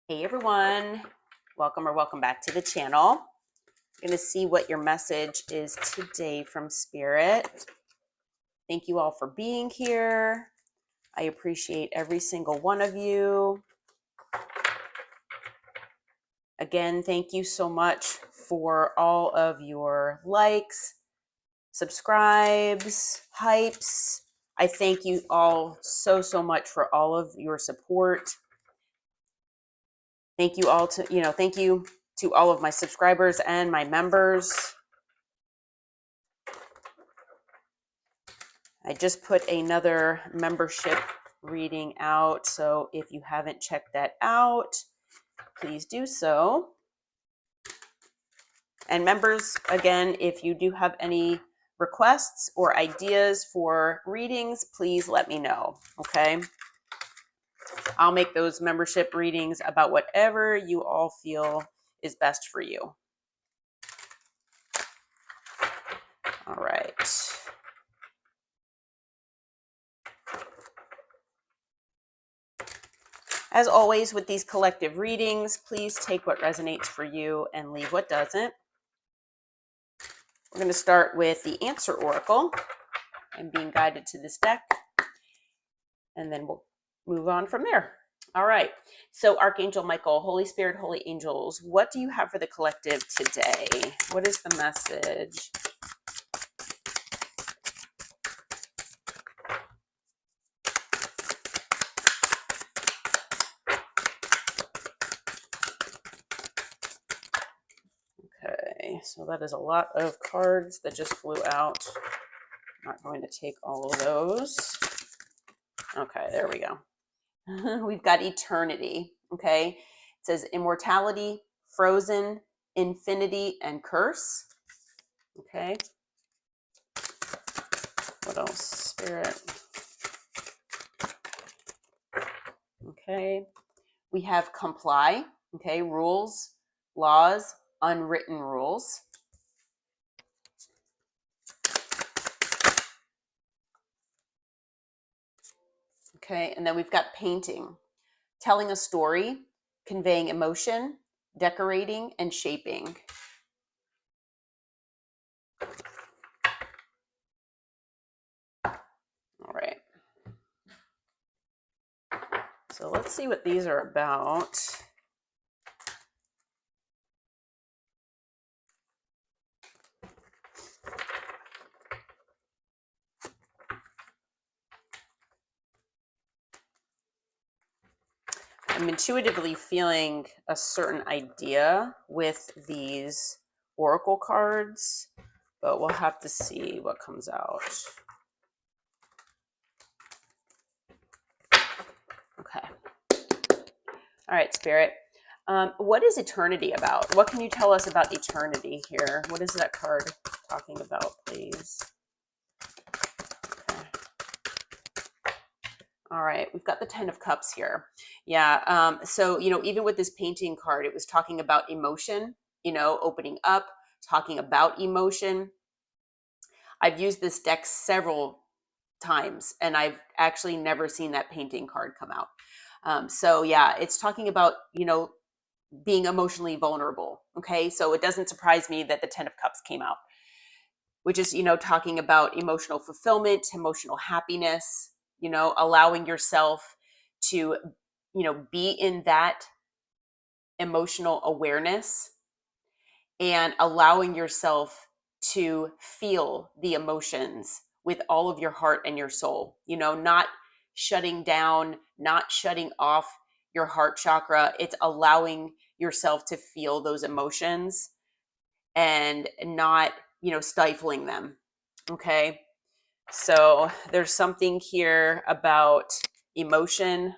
Hey everyone, welcome back to the channel. I'm going to see what your message is today from Spirit. Thank you all for being here. I appreciate every single one of you. Again, thank you so much for all of your likes, subscribes, hypes. I thank you all so much for all of your support. Thank you all thank you to all of my subscribers and my members. I just put another membership reading out, so if you haven't checked that out, please do so. And members, again, if you do have any requests or ideas for readings, please let me know, okay? I'll make those membership readings about whatever you all feel is best for you. All right. As always, with these collective readings, please take what resonates for you and leave what doesn't. We're going to start with the Answer Oracle and being guided to this deck, and then we'll move on from there. All right. So Archangel Michael, Holy Spirit, Holy Angels, what do you have for the collective today? What is the message? Okay, so that is a lot of cards that just flew out. I'm not going to take all of those. Okay, there we go. We've got eternity. Okay, it says immortality, frozen, infinity, and curse. Okay, what else? Spirit. Okay, we have comply. Okay, rules, laws, unwritten rules. Okay, and then we've got painting, telling a story, conveying emotion, decorating, and shaping. All right. So let's see what these are about. I'm intuitively feeling a certain idea with these oracle cards, but we'll have to see what comes out. Okay. All right, Spirit. What is eternity about? What can you tell us about eternity here? What is that card talking about, please? Okay. All right, we've got the 10 of Cups here. Yeah, so, even with this painting card, it was talking about emotion, opening up, talking about emotion. I've used this deck several times, and I've actually never seen that painting card come out. So, yeah, it's talking about, being emotionally vulnerable. Okay, so it doesn't surprise me that the 10 of Cups came out, which is, talking about emotional fulfillment, emotional happiness, allowing yourself to, be in that emotional awareness and allowing yourself to feel the emotions with all of your heart and your soul, not shutting down, not shutting off your heart chakra. It's allowing yourself to feel those emotions and not, stifling them. Okay. So there's something here about emotion.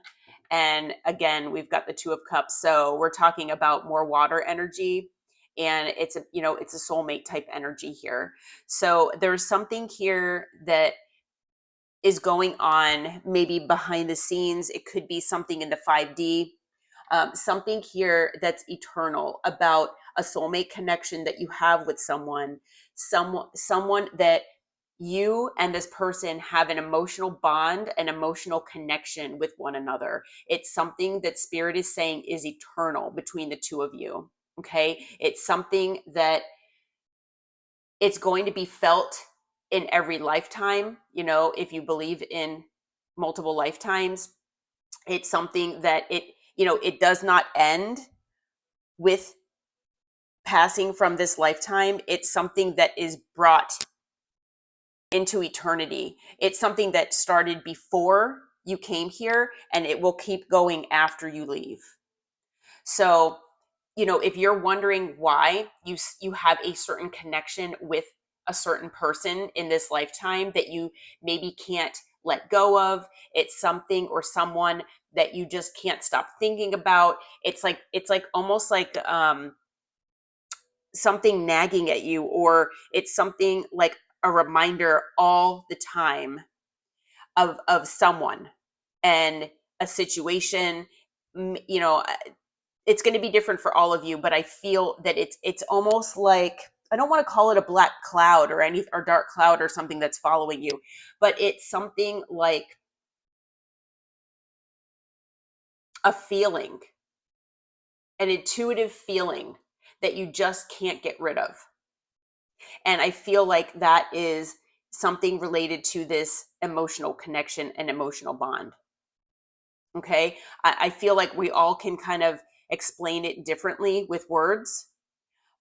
And again, we've got the 2 of Cups. So we're talking about more water energy, and it's a soulmate type energy here. So there's something here that is going on maybe behind the scenes. It could be something in the 5D, something here that's eternal about a soulmate connection that you have with someone that you and this person have an emotional bond, an emotional connection with one another. It's something that spirit is saying is eternal between the two of you. Okay. It's something that it's going to be felt in every lifetime. You know, if you believe in multiple lifetimes, it's something that it does not end with passing from this lifetime. It's something that is brought into eternity. It's something that started before you came here and it will keep going after you leave. So, if you're wondering why you have a certain connection with a certain person in this lifetime that you maybe can't let go of, it's something or someone that you just can't stop thinking about. It's like almost like something nagging at you, or it's something like a reminder all the time of someone and a situation. It's going to be different for all of you, but I feel that it's almost like, I don't want to call it a black cloud or dark cloud or something that's following you, but it's something like a feeling, an intuitive feeling that you just can't get rid of. And I feel like that is something related to this emotional connection and emotional bond. Okay. I feel like we all can kind of explain it differently with words,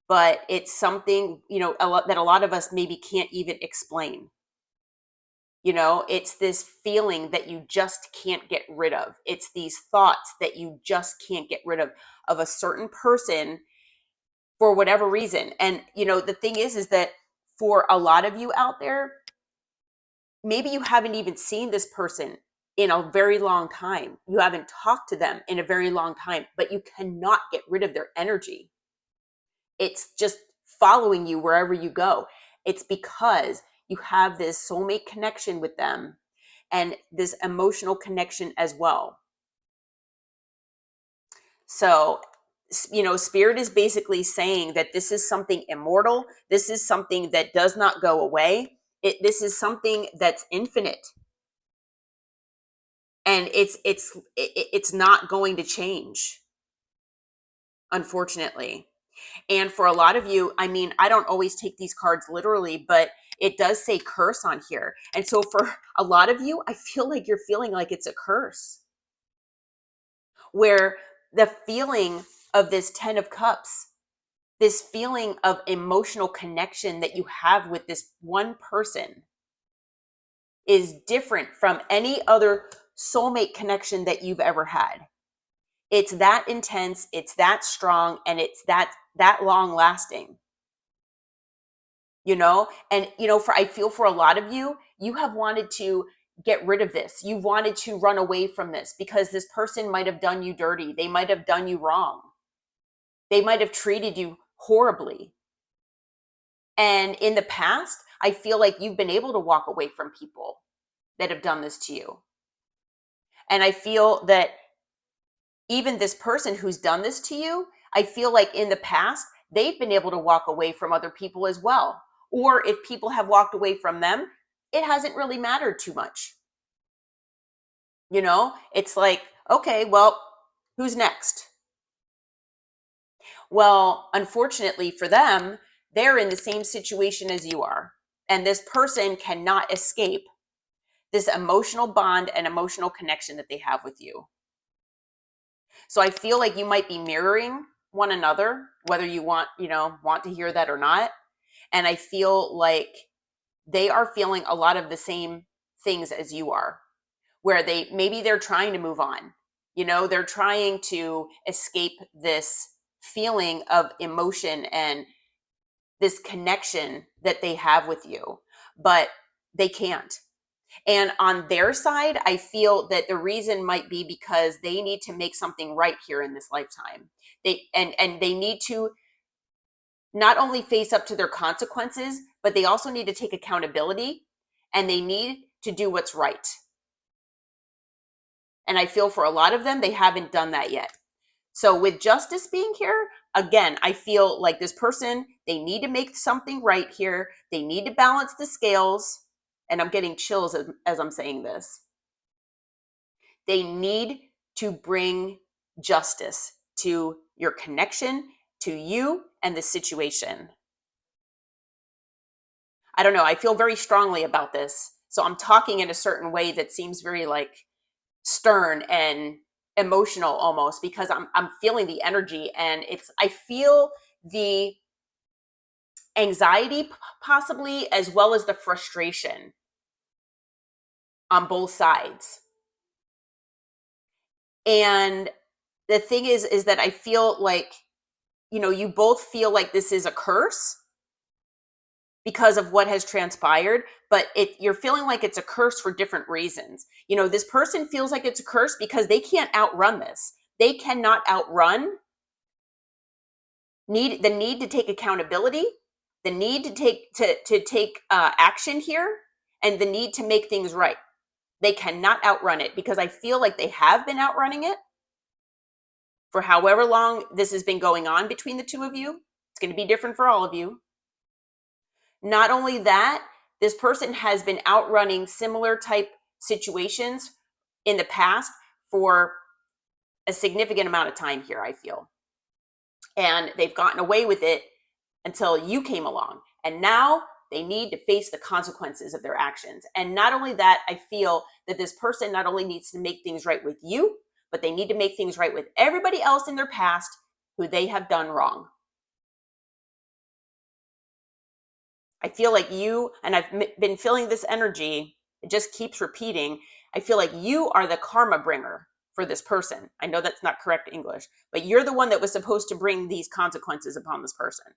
but it's something, that a lot of us maybe can't even explain. It's this feeling that you just can't get rid of. It's these thoughts that you just can't get rid of a certain person for whatever reason. And, the thing is that for a lot of you out there, maybe you haven't even seen this person in a very long time. You haven't talked to them in a very long time, but you cannot get rid of their energy. It's just following you wherever you go. It's because you have this soulmate connection with them and this emotional connection as well. So, spirit is basically saying that this is something immortal. This is something that does not go away. This is something that's infinite, and it's not going to change, unfortunately. And for a lot of you, I mean, I don't always take these cards literally, but it does say curse on here. And so for a lot of you, I feel like you're feeling like it's a curse, where the feeling of this 10 of cups, this feeling of emotional connection that you have with this one person, is different from any other soulmate connection that you've ever had. It's that intense, it's that strong, and it's that long lasting. And I feel for a lot of you, you have wanted to get rid of this. You wanted to run away from this because this person might have done you dirty. They might have done you wrong. They might have treated you horribly. And in the past, I feel like you've been able to walk away from people that have done this to you. And I feel that even this person who's done this to you, I feel like in the past, they've been able to walk away from other people as well. Or if people have walked away from them, it hasn't really mattered too much. It's like, okay, well, who's next? Well, unfortunately for them, they're in the same situation as you are. And this person cannot escape this emotional bond and emotional connection that they have with you. So I feel like you might be mirroring one another, whether you want to hear that or not. And I feel like they are feeling a lot of the same things as you are, where they're trying to move on. They're trying to escape this feeling of emotion and this connection that they have with you, but they can't. And on their side, I feel that the reason might be because they need to make something right here in this lifetime. They need to not only face up to their consequences, but they also need to take accountability, and they need to do what's right. And I feel for a lot of them, they haven't done that yet. So with justice being here, again, I feel like this person, they need to make something right here. They need to balance the scales. and I'm getting chills as I'm saying this. They need to bring justice to your connection, to you, and the situation. I don't know. I feel very strongly about this. So I'm talking in a certain way that seems very like stern and emotional almost, because I'm feeling the energy, and I feel the anxiety possibly, as well as the frustration on both sides. And the thing is that I feel like, you both feel like this is a curse because of what has transpired, but you're feeling like it's a curse for different reasons. This person feels like it's a curse because they can't outrun this. They cannot outrun the need to take accountability, the need to take action here, and the need to make things right. They cannot outrun it, because I feel like they have been outrunning it for however long this has been going on between the two of you. It's going to be different for all of you. Not only that, this person has been outrunning similar type situations in the past for a significant amount of time here, I feel. And they've gotten away with it until you came along. And now they need to face the consequences of their actions. And not only that, I feel that this person not only needs to make things right with you, but they need to make things right with everybody else in their past who they have done wrong. I feel like you, and I've been feeling this energy, it just keeps repeating. I feel like you are the karma bringer for this person. I know that's not correct English, but you're the one that was supposed to bring these consequences upon this person.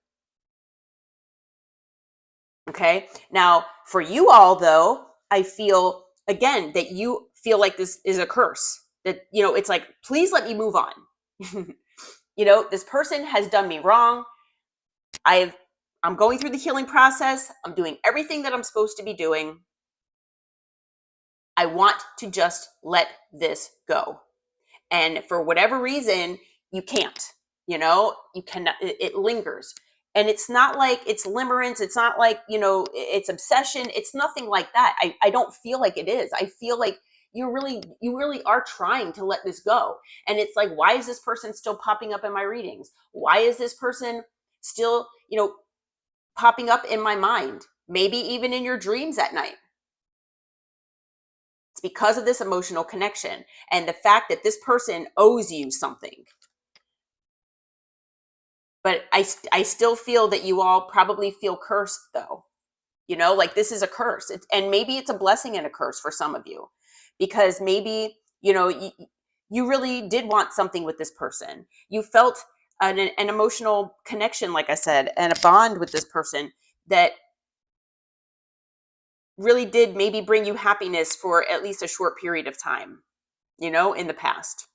Okay. Now, for you all, though, I feel again that you feel like this is a curse. That, it's like, please let me move on. This person has done me wrong. I'm going through the healing process. I'm doing everything that I'm supposed to be doing. I want to just let this go. And for whatever reason, you can't. You cannot. It lingers. And it's not like it's limerence. It's not like, it's obsession. It's nothing like that. I don't feel like it is. I feel like you really are trying to let this go. And it's like, why is this person still popping up in my readings? Why is this person still, popping up in my mind? Maybe even in your dreams at night. It's because of this emotional connection and the fact that this person owes you something. But I still feel that you all probably feel cursed, though. Like this is a curse. And maybe it's a blessing and a curse for some of you, because maybe, you really did want something with this person. You felt an emotional connection, like I said, and a bond with this person that really did maybe bring you happiness for at least a short period of time, in the past.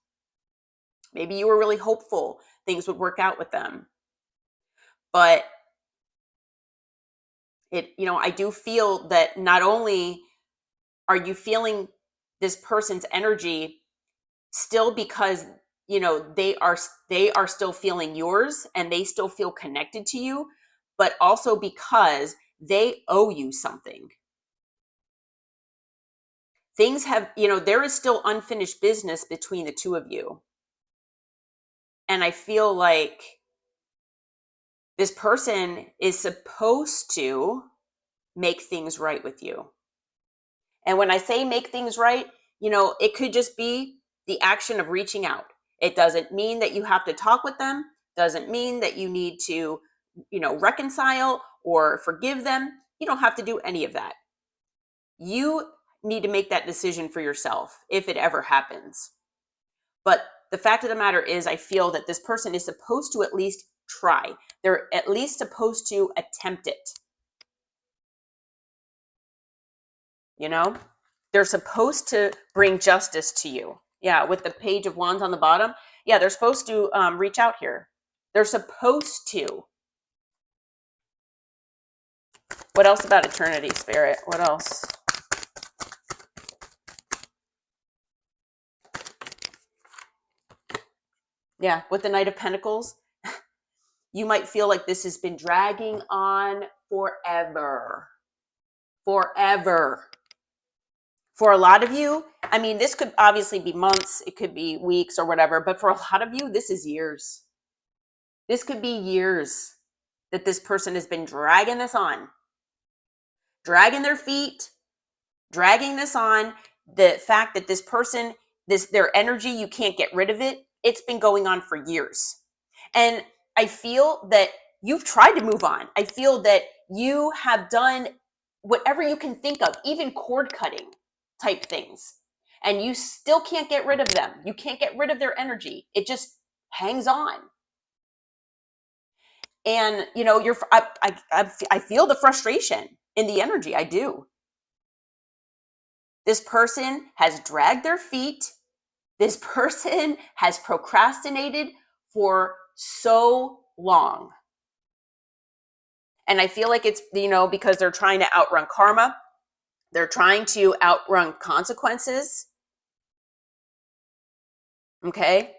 Maybe you were really hopeful things would work out with them. But I do feel that not only are you feeling this person's energy still because, they are still feeling yours and they still feel connected to you, but also because they owe you something. Things have, there is still unfinished business between the two of you. And I feel like this person is supposed to make things right with you. And when I say make things right, it could just be the action of reaching out. It doesn't mean that you have to talk with them, doesn't mean that you need to, reconcile or forgive them. You don't have to do any of that. You need to make that decision for yourself if it ever happens. But the fact of the matter is, I feel that this person is supposed to at least try. They're at least supposed to attempt it. They're supposed to bring justice to you. Yeah, with the Page of Wands on the bottom. Yeah, they're supposed to reach out here. They're supposed to. What else about eternity, Spirit? What else? Yeah, with the Knight of Pentacles, you might feel like this has been dragging on forever. forever. For a lot of you, I mean, this could obviously be months, it could be weeks or whatever, but for a lot of you, this is years. This could be years that this person has been dragging this on, dragging their feet, dragging this on. The fact that this person, their energy, you can't get rid of it. It's been going on for years. And I feel that you've tried to move on. I feel that you have done whatever you can think of, even cord cutting type things. And you still can't get rid of them. You can't get rid of their energy. It just hangs on. And I feel the frustration in the energy. I do. This person has dragged their feet. This person has procrastinated for so long. And I feel like it's, because they're trying to outrun karma. They're trying to outrun consequences. Okay.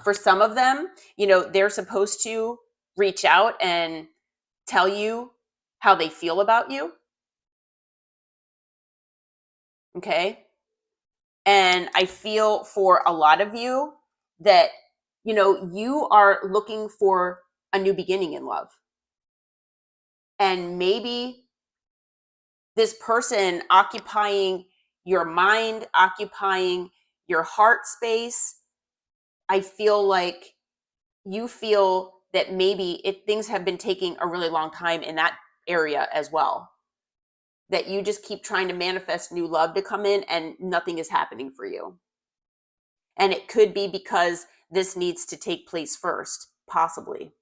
For some of them, they're supposed to reach out and tell you how they feel about you. Okay. And I feel for a lot of you that, you are looking for a new beginning in love. And maybe this person occupying your mind, occupying your heart space, I feel like you feel that maybe things have been taking a really long time in that area as well. That you just keep trying to manifest new love to come in and nothing is happening for you. And it could be because this needs to take place first, possibly.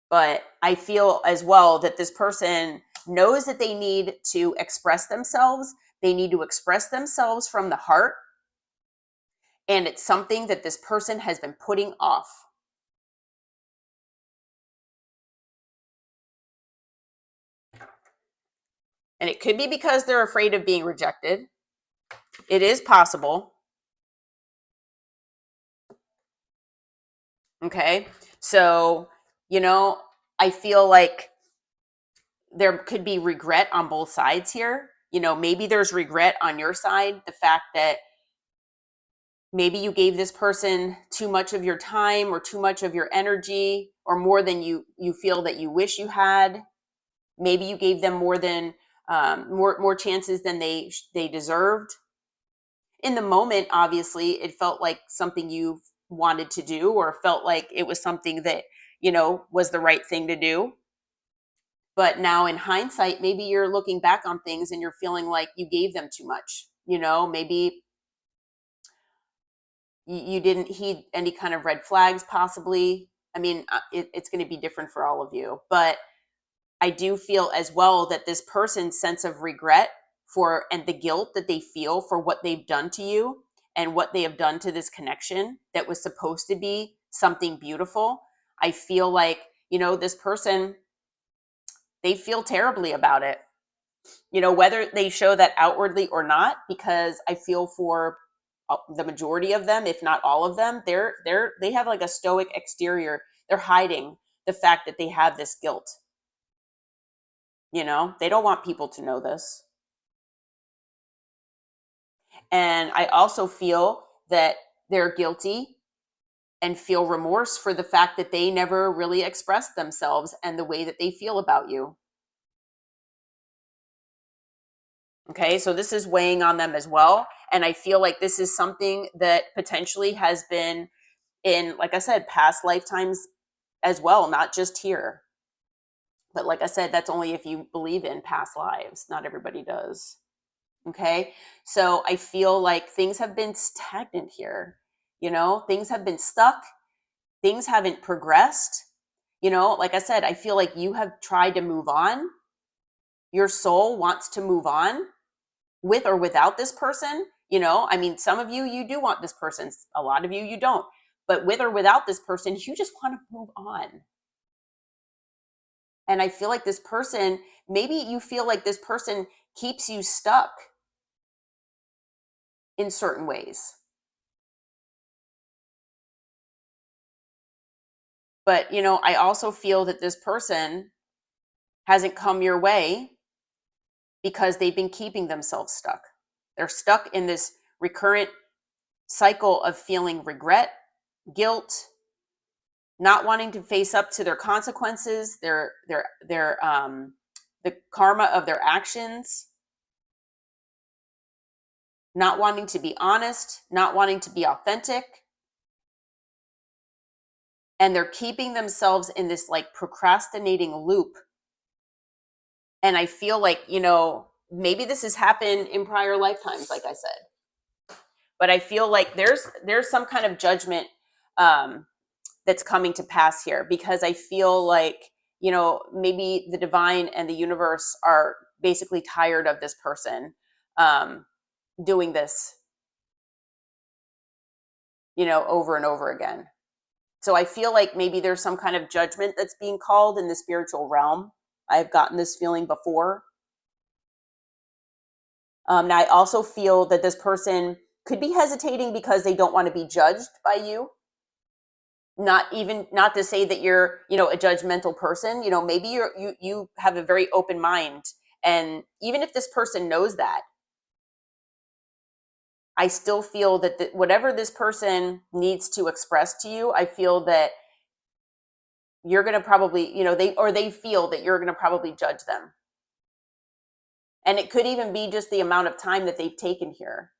But I feel as well that this person knows that they need to express themselves. They need to express themselves from the heart. And it's something that this person has been putting off. And it could be because they're afraid of being rejected. It is possible. Okay. So, I feel like there could be regret on both sides here. Maybe there's regret on your side, the fact that maybe you gave this person too much of your time or too much of your energy or more than you feel that you wish you had. Maybe you gave them more chances than they deserved. In the moment, obviously, it felt like something you wanted to do or felt like it was something that, was the right thing to do. But now in hindsight, maybe you're looking back on things and you're feeling like you gave them too much. Maybe you didn't heed any kind of red flags, possibly. I mean, it's going to be different for all of you. But I do feel as well that this person's sense of regret and the guilt that they feel for what they've done to you and what they have done to this connection that was supposed to be something beautiful. I feel like, this person, they feel terribly about it. Whether they show that outwardly or not, because I feel for the majority of them, if not all of them, they have like a stoic exterior. They're hiding the fact that they have this guilt. They don't want people to know this. And I also feel that they're guilty and feel remorse for the fact that they never really expressed themselves and the way that they feel about you. Okay, so this is weighing on them as well. And I feel like this is something that potentially has been in, like I said, past lifetimes as well, not just here. But like I said, that's only if you believe in past lives. Not everybody does. Okay, so I feel like things have been stagnant here. Things have been stuck, things haven't progressed. Like I said, I feel like you have tried to move on. Your soul wants to move on with or without this person. I mean, some of you do want this person, a lot of you don't. But with or without this person, you just want to move on. And I feel like this person, maybe you feel like this person keeps you stuck in certain ways. But, I also feel that this person hasn't come your way because they've been keeping themselves stuck. They're stuck in this recurrent cycle of feeling regret, guilt, not wanting to face up to their consequences, the karma of their actions, not wanting to be honest, not wanting to be authentic. And they're keeping themselves in this like procrastinating loop. And I feel like, maybe this has happened in prior lifetimes, like I said. But I feel like there's some kind of judgment that's coming to pass here, because I feel like, maybe the divine and the universe are basically tired of this person doing this, over and over again. So I feel like maybe there's some kind of judgment that's being called in the spiritual realm. I've gotten this feeling before. Now, I also feel that this person could be hesitating because they don't want to be judged by you. Not to say that you're, a judgmental person. Maybe you have a very open mind, and even if this person knows that, I still feel that whatever this person needs to express to you, I feel that you're going to probably, they feel that you're going to probably judge them. And it could even be just the amount of time that they've taken here.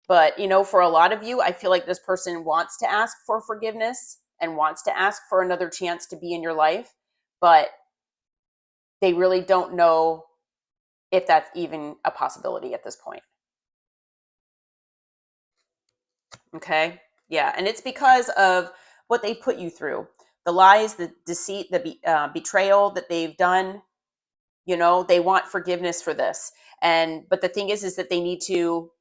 But, for a lot of you, I feel like this person wants to ask for forgiveness and wants to ask for another chance to be in your life, but they really don't know if that's even a possibility at this point. Okay? Yeah, and it's because of what they put you through. The lies, the deceit, the betrayal that they've done. They want forgiveness for this. But the thing is that they need to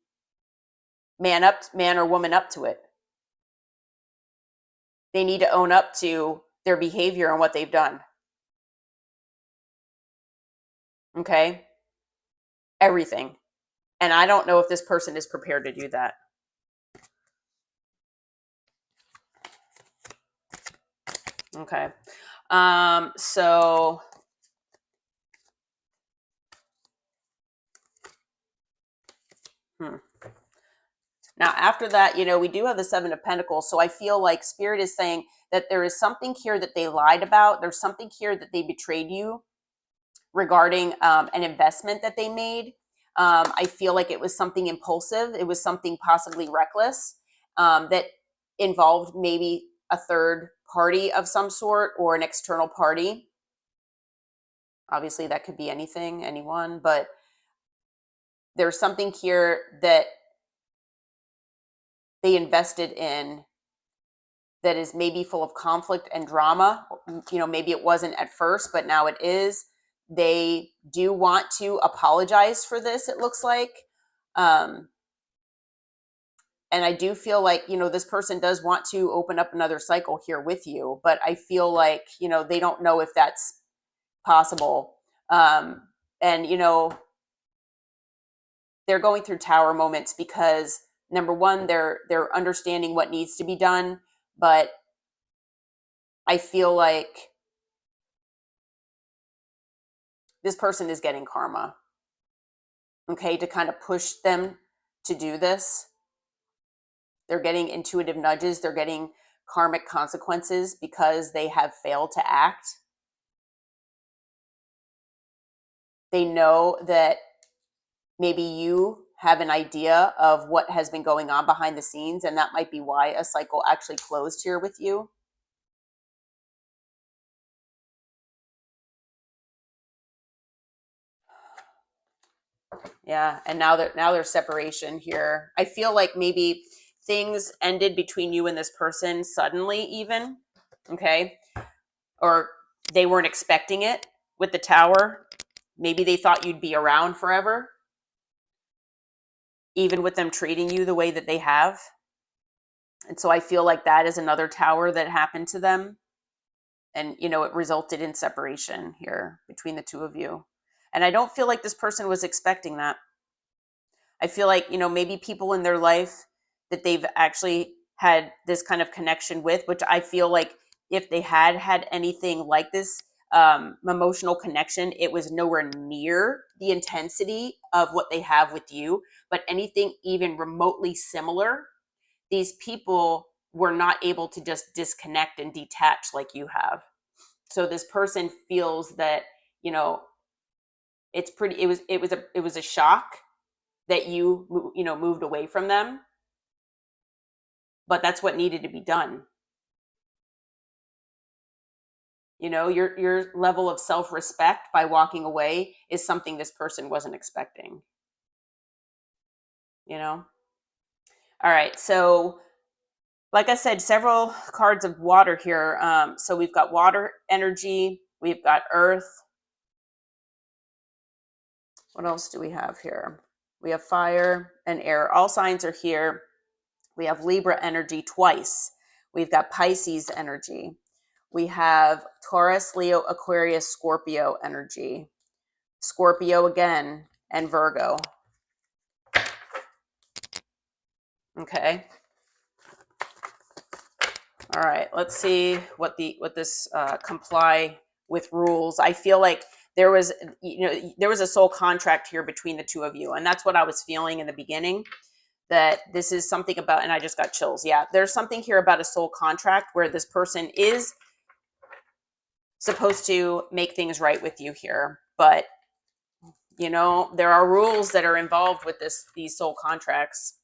man or woman up to it. They need to own up to their behavior and what they've done. Okay? Everything. And I don't know if this person is prepared to do that. Okay. So now after that, we do have the Seven of Pentacles. So I feel like Spirit is saying that there is something here that they lied about. There's something here that they betrayed you regarding an investment that they made. I feel like it was something impulsive. It was something possibly reckless that involved maybe a third party of some sort or an external party. Obviously, that could be anything, anyone, but there's something here that they invested in that is maybe full of conflict and drama. Maybe it wasn't at first, but now it is. They do want to apologize for this, it looks like. And I do feel like, this person does want to open up another cycle here with you, but I feel like, they don't know if that's possible. And, they're going through tower moments because number one, they're understanding what needs to be done, but I feel like this person is getting karma, okay, to kind of push them to do this. They're getting intuitive nudges. They're getting karmic consequences because they have failed to act. They know that maybe you have an idea of what has been going on behind the scenes, and that might be why a cycle actually closed here with you. Yeah, and now there's separation here. I feel like maybe things ended between you and this person suddenly, even, okay? Or they weren't expecting it with the tower. Maybe they thought you'd be around forever, even with them treating you the way that they have. And so I feel like that is another tower that happened to them. And, it resulted in separation here between the two of you. And I don't feel like this person was expecting that. I feel like, maybe people in their life that they've actually had this kind of connection with, which I feel like if they had anything like this emotional connection, it was nowhere near the intensity of what they have with you. But anything even remotely similar, these people were not able to just disconnect and detach like you have. So this person feels that, you know, it's pretty, it was a shock that you know, moved away from them, but that's what needed to be done. You know, your level of self-respect by walking away is something this person wasn't expecting, you know? All right. So, like I said, several cards of water here. So we've got water energy, we've got earth. What else do we have here? We have fire and air. All signs are here. We have Libra energy twice. We've got Pisces energy. We have Taurus, Leo, Aquarius, Scorpio energy. Scorpio again, and Virgo. Okay. All right. Let's see what this comply with rules. I feel like there was, you know, there was a soul contract here between the two of you, and that's what I was feeling in the beginning. That this is something about, and I just got chills. Yeah, there's something here about a soul contract where this person is supposed to make things right with you here, but you know, there are rules that are involved with these soul contracts.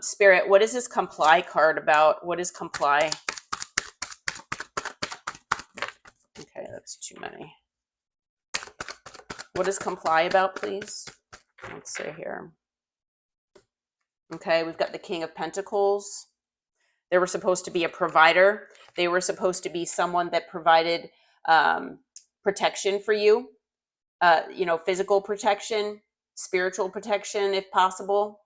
Spirit, what is this comply card about? What is comply? Okay, that's too many. What is comply about, please? Let's see here. Okay, we've got the King of Pentacles. They were supposed to be a provider. They were supposed to be someone that provided protection for you. You know, physical protection, spiritual protection, if possible,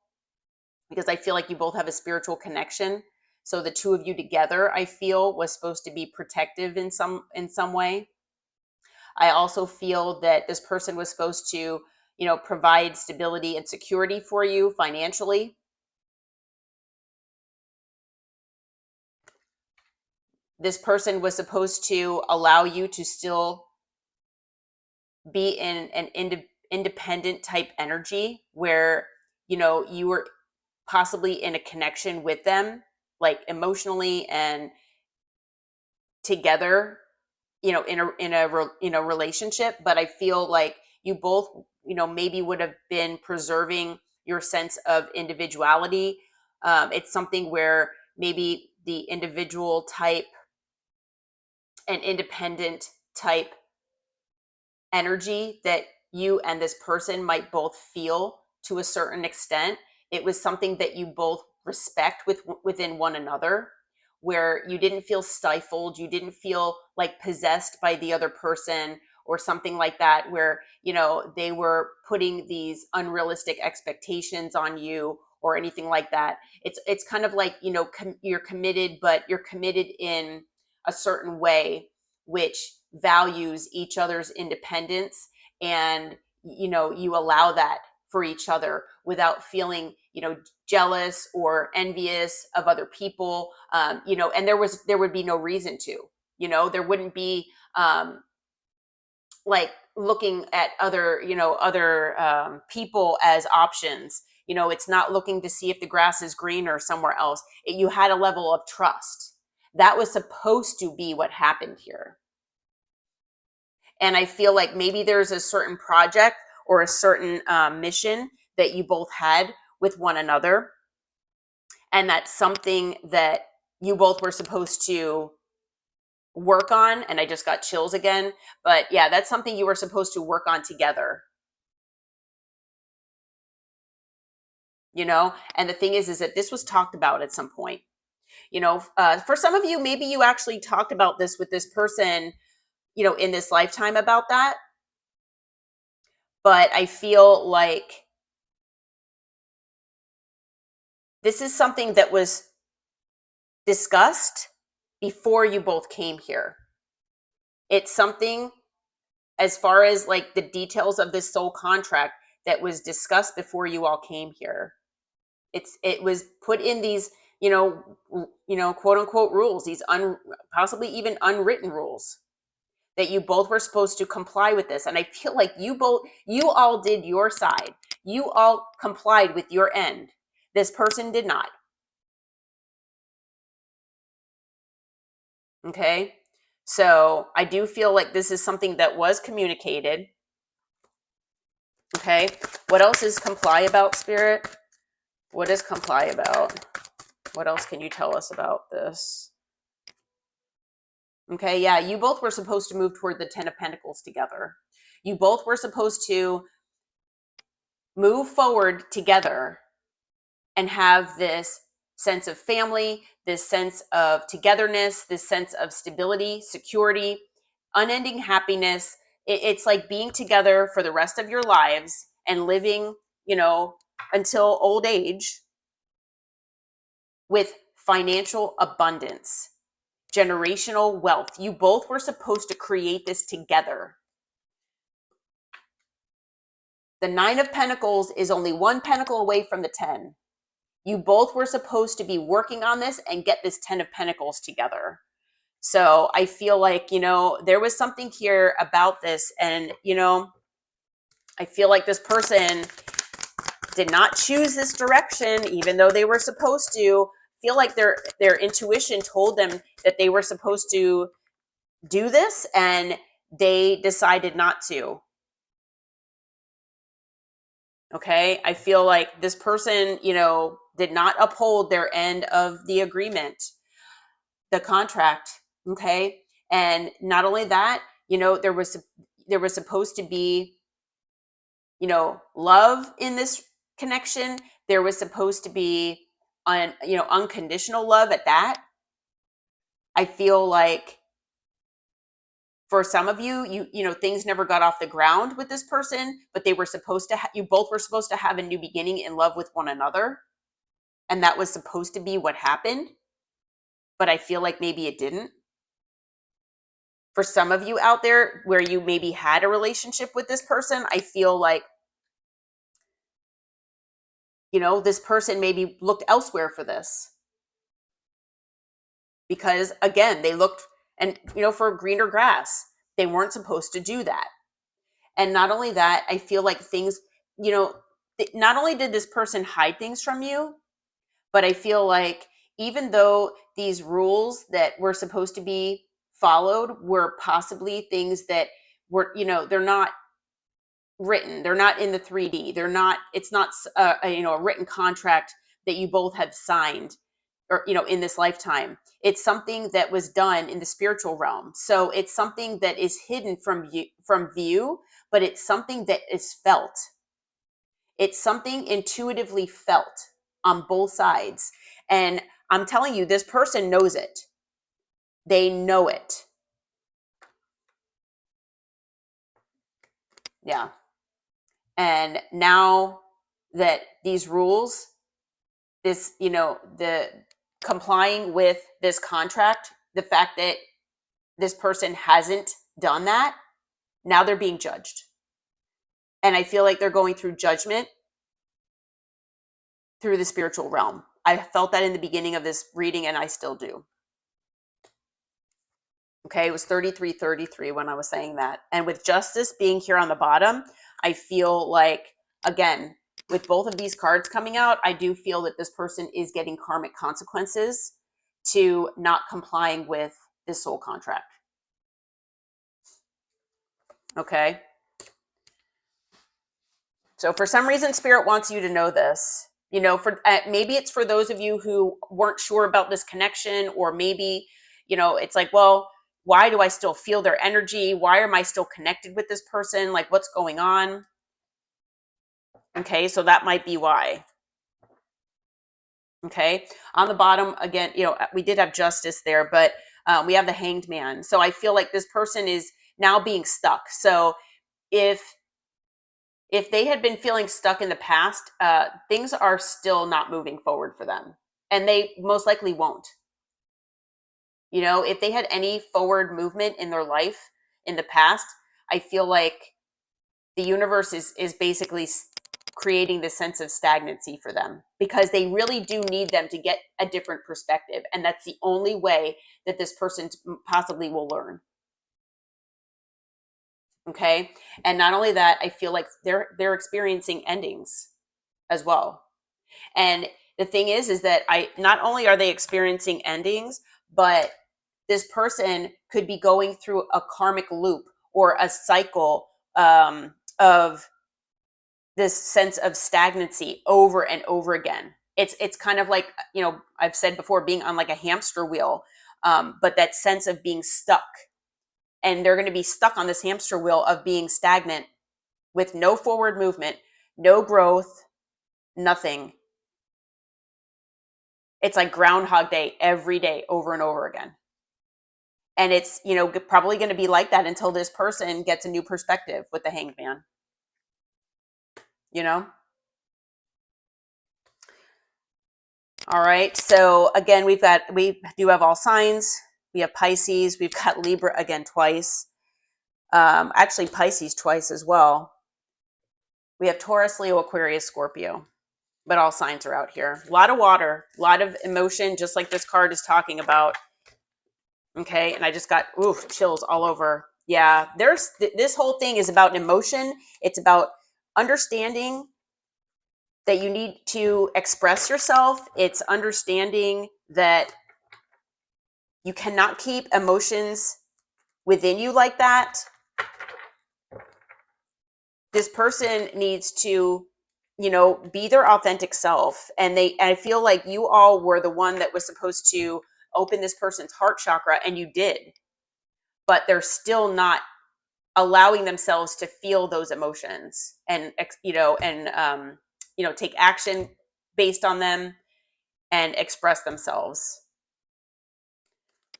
because I feel like you both have a spiritual connection. So the two of you together, I feel, was supposed to be protective in some way. I also feel that this person was supposed to, you know, provide stability and security for you financially. This person was supposed to allow you to still be in an independent type energy where, you know, you were possibly in a connection with them, like emotionally and together, you know, in a relationship. But I feel like you both, you know, maybe would have been preserving your sense of individuality. It's something where maybe the individual type and independent type energy that you and this person might both feel to a certain extent, it was something that you both respect within one another, where you didn't feel stifled, you didn't feel like possessed by the other person or something like that, where, you know, they were putting these unrealistic expectations on you or anything like that. It's kind of like, you know, you're committed, but you're committed in a certain way which values each other's independence, and you know, you allow that for each other without feeling, you know, jealous or envious of other people. You know, and there would be no reason to, you know, there wouldn't be like looking at other, you know, other people as options. You know, it's not looking to see if the grass is greener somewhere else. You had a level of trust that was supposed to be what happened here. And I feel like maybe there's a certain project or a certain mission that you both had with one another. And that's something that you both were supposed to work on. And I just got chills again. But yeah, that's something you were supposed to work on together, you know? And the thing is that this was talked about at some point. You know, for some of you, maybe you actually talked about this with this person, you know, in this lifetime about that. But I feel like this is something that was discussed before you both came here. It's something, as far as like the details of this soul contract, that was discussed before you all came here. It was put in quote unquote rules, these possibly even unwritten rules that you both were supposed to comply with this. And I feel like you all did your side. You all complied with your end. This person did not. Okay. So I do feel like this is something that was communicated. Okay. What else is comply about, Spirit? What is comply about? What else can you tell us about this? Okay. Yeah. You both were supposed to move toward the 10 of Pentacles together. You both were supposed to move forward together and have this sense of family, this sense of togetherness, this sense of stability, security, unending happiness. It's like being together for the rest of your lives and living, until old age with financial abundance, generational wealth. You both were supposed to create this together. The 9 of Pentacles is only one pentacle away from the 10. You both were supposed to be working on this and get this 10 of Pentacles together. So I feel like, there was something here about this. And, I feel like this person did not choose this direction, even though they were supposed to. Feel like their intuition told them that they were supposed to do this, and they decided not to. Okay. I feel like this person, did not uphold their end of the agreement, the contract. Okay. And not only that, there was supposed to be, love in this connection. There was supposed to be unconditional love at that. I feel like for some of you, things never got off the ground with this person, but they were supposed to, you both were supposed to have a new beginning in love with one another. And that was supposed to be what happened. But I feel like maybe it didn't. For some of you out there where you maybe had a relationship with this person, I feel like, this person maybe looked elsewhere for this. Because again, they looked and, for greener grass. They weren't supposed to do that. And not only that, I feel like things, not only did this person hide things from you, but I feel like even though these rules that were supposed to be followed were possibly things that were, they're not written, they're not in the 3D, it's not a written contract that you both have signed, or in this lifetime. It's something that was done in the spiritual realm. So it's something that is hidden from view, but it's something that is felt. It's something intuitively felt on both sides. And I'm telling you, this person knows it. They know it. Yeah. And now that these rules, this, the complying with this contract, the fact that this person hasn't done that, now they're being judged. And I feel like they're going through judgment through the spiritual realm. I felt that in the beginning of this reading, and I still do. Okay, it was 3333 when I was saying that. And with justice being here on the bottom, I feel like, again, with both of these cards coming out, I do feel that this person is getting karmic consequences to not complying with this soul contract. Okay. So for some reason, Spirit wants you to know this. For maybe it's for those of you who weren't sure about this connection, or maybe, it's like, well, why do I still feel their energy? Why am I still connected with this person? Like, what's going on? Okay, so that might be why. Okay, on the bottom, again, we did have justice there, but we have the Hanged Man. So I feel like this person is now being stuck. So if they had been feeling stuck in the past, things are still not moving forward for them. And they most likely won't. If they had any forward movement in their life in the past, I feel like the universe is basically creating this sense of stagnancy for them, because they really do need them to get a different perspective. And that's the only way that this person possibly will learn. Okay. And not only that, I feel like they're experiencing endings as well. And the thing is that not only are they experiencing endings, but this person could be going through a karmic loop or a cycle of this sense of stagnancy over and over again. It's kind of like, I've said before, being on like a hamster wheel, but that sense of being stuck. And they're going to be stuck on this hamster wheel of being stagnant with no forward movement, no growth, nothing. It's like Groundhog Day every day over and over again. And it's, probably going to be like that until this person gets a new perspective with the Hanged Man. All right. So again, we do have all signs. We have Pisces. We've got Libra again twice. Actually, Pisces twice as well. We have Taurus, Leo, Aquarius, Scorpio. But all signs are out here. A lot of water, a lot of emotion, just like this card is talking about. Okay. And I just got chills all over. Yeah. This whole thing is about emotion. It's about understanding that you need to express yourself. It's understanding that you cannot keep emotions within you like that. This person needs to, be their authentic self. And I feel like you all were the one that was supposed to open this person's heart chakra, and you did. But they're still not allowing themselves to feel those emotions and, take action based on them and express themselves.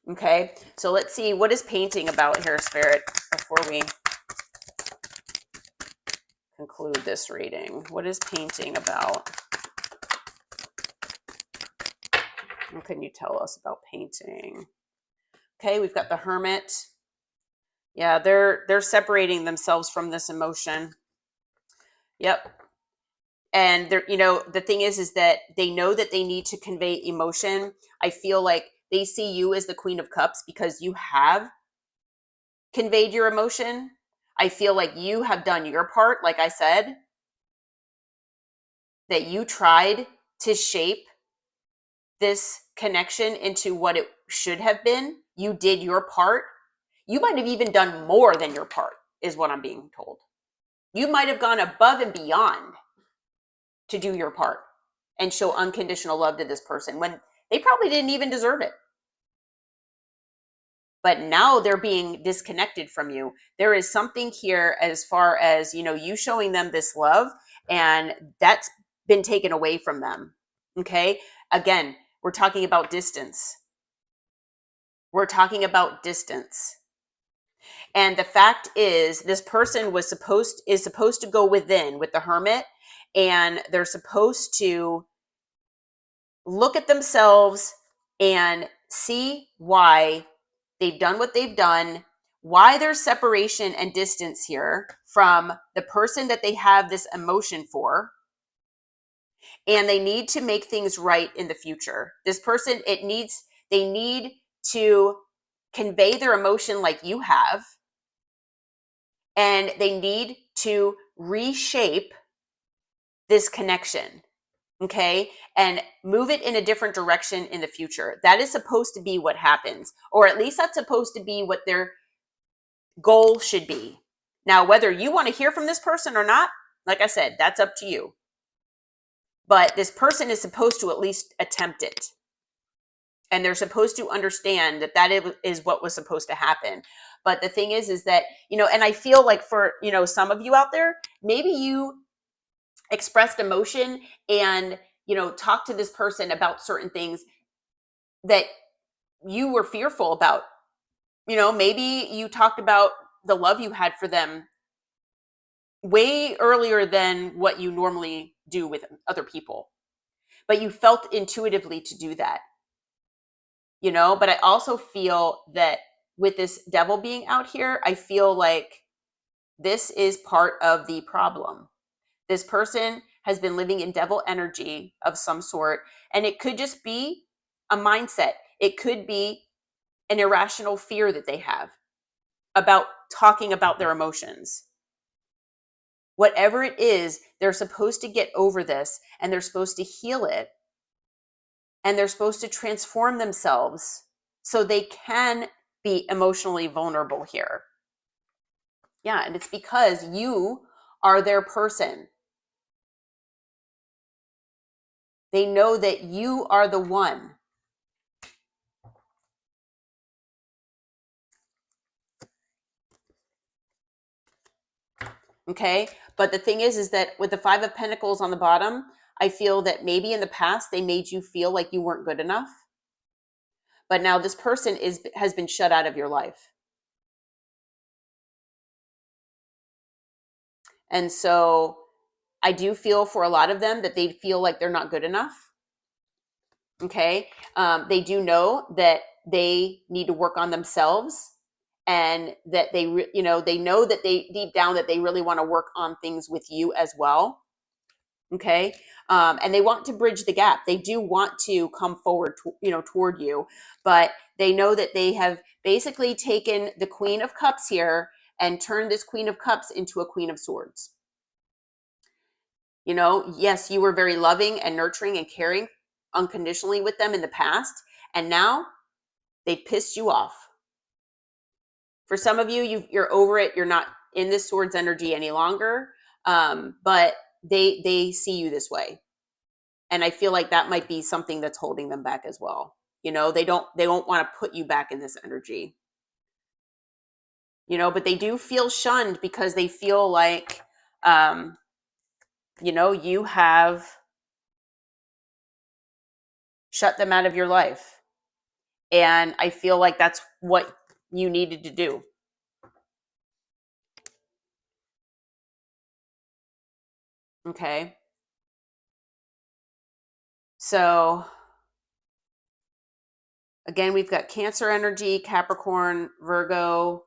Okay, so let's see, what is painting about here, Spirit, before we conclude this reading? What is painting about? What can you tell us about painting? Okay, we've got the Hermit. Yeah, they're separating themselves from this emotion. Yep. And they're, the thing is that they know that they need to convey emotion. I feel like they see you as the Queen of Cups because you have conveyed your emotion. I feel like you have done your part, like I said, that you tried to shape this connection into what it should have been. You did your part. You might have even done more than your part, is what I'm being told. You might have gone above and beyond to do your part and show unconditional love to this person when they probably didn't even deserve it. But now they're being disconnected from you. There is something here as far as, you showing them this love, and that's been taken away from them. Okay. Again, we're talking about distance. We're talking about distance. And the fact is, this person is supposed to go within with the Hermit, and they're supposed to look at themselves and see why they've done what they've done, why there's separation and distance here from the person that they have this emotion for. And they need to make things right in the future. This person, they need to convey their emotion like you have. And they need to reshape this connection, okay, and move it in a different direction in the future. That is supposed to be what happens, or at least that's supposed to be what their goal should be. Now, whether you want to hear from this person or not, like I said, that's up to you. But this person is supposed to at least attempt it. And they're supposed to understand that is what was supposed to happen. But the thing is that, and I feel like for, some of you out there, maybe you expressed emotion and, talk to this person about certain things that you were fearful about. Maybe you talked about the love you had for them way earlier than what you normally do with other people, but you felt intuitively to do that, but I also feel that with this devil being out here, I feel like this is part of the problem. This person has been living in devil energy of some sort, and it could just be a mindset. It could be an irrational fear that they have about talking about their emotions. Whatever it is, they're supposed to get over this, and they're supposed to heal it, and they're supposed to transform themselves so they can be emotionally vulnerable here. Yeah, and it's because you are their person. They know that you are the one. Okay? But the thing is that with the 5 of Pentacles on the bottom, I feel that maybe in the past they made you feel like you weren't good enough. But now this person has been shut out of your life. And so I do feel for a lot of them that they feel like they're not good enough. Okay. They do know that they need to work on themselves, and that they know that they deep down that they really want to work on things with you as well. Okay. And they want to bridge the gap. They do want to come forward toward you, but they know that they have basically taken the Queen of Cups here and turned this Queen of Cups into a Queen of Swords. Yes, you were very loving and nurturing and caring unconditionally with them in the past, and now they pissed you off. For some of you, you're over it. You're not in this Swords energy any longer, but they see you this way, and I feel like that might be something that's holding them back as well. They don't want to put you back in this energy. But they do feel shunned because they feel like you have shut them out of your life. And I feel like that's what you needed to do. Okay. So again, we've got Cancer energy, Capricorn, Virgo,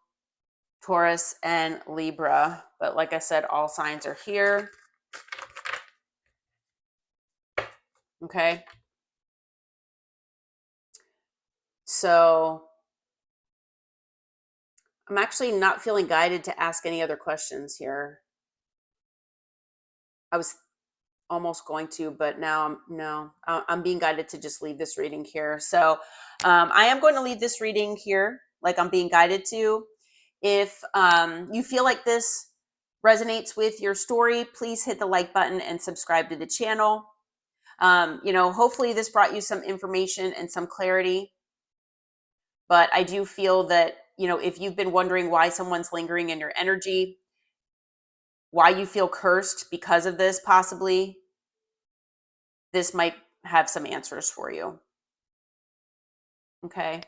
Taurus, and Libra. But like I said, all signs are here. Okay. So I'm actually not feeling guided to ask any other questions here. I was almost going to, but now I'm being guided to just leave this reading here. So I am going to leave this reading here, like I'm being guided to. If you feel like this resonates with your story, please hit the like button and subscribe to the channel. Hopefully this brought you some information and some clarity. But I do feel that, if you've been wondering why someone's lingering in your energy, why you feel cursed because of this, possibly, this might have some answers for you. Okay.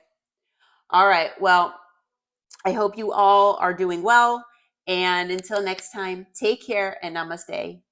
All right. Well, I hope you all are doing well. And until next time, take care and namaste.